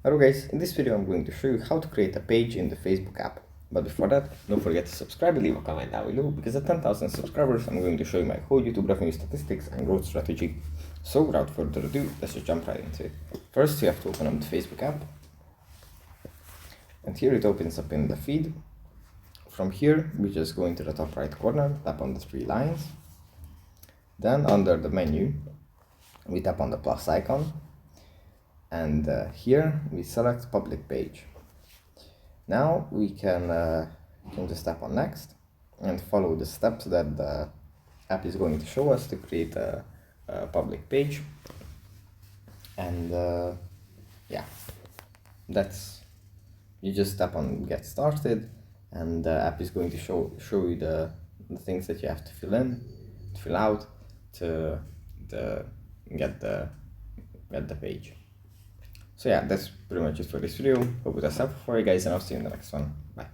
Hello guys, in this video I'm going to show you how to create a page in the Facebook app. But before that, don't forget to subscribe and leave a comment down below, because at 10,000 subscribers I'm going to show you my whole YouTube revenue statistics and growth strategy. So without further ado, let's just jump right into it. First you have to open up the Facebook app. And here it opens up in the feed. From here we just go into the top right corner, tap on the three lines. Then under the menu, we tap on the plus icon. And here we select public page. Now we can just tap on next and follow the steps that the app is going to show us to create a public page. And yeah, you just tap on get started, and the app is going to show you the things that you have to fill out to get the page. So yeah, that's pretty much it for this video. Hope it was helpful for you guys, and I'll see you in the next one. Bye.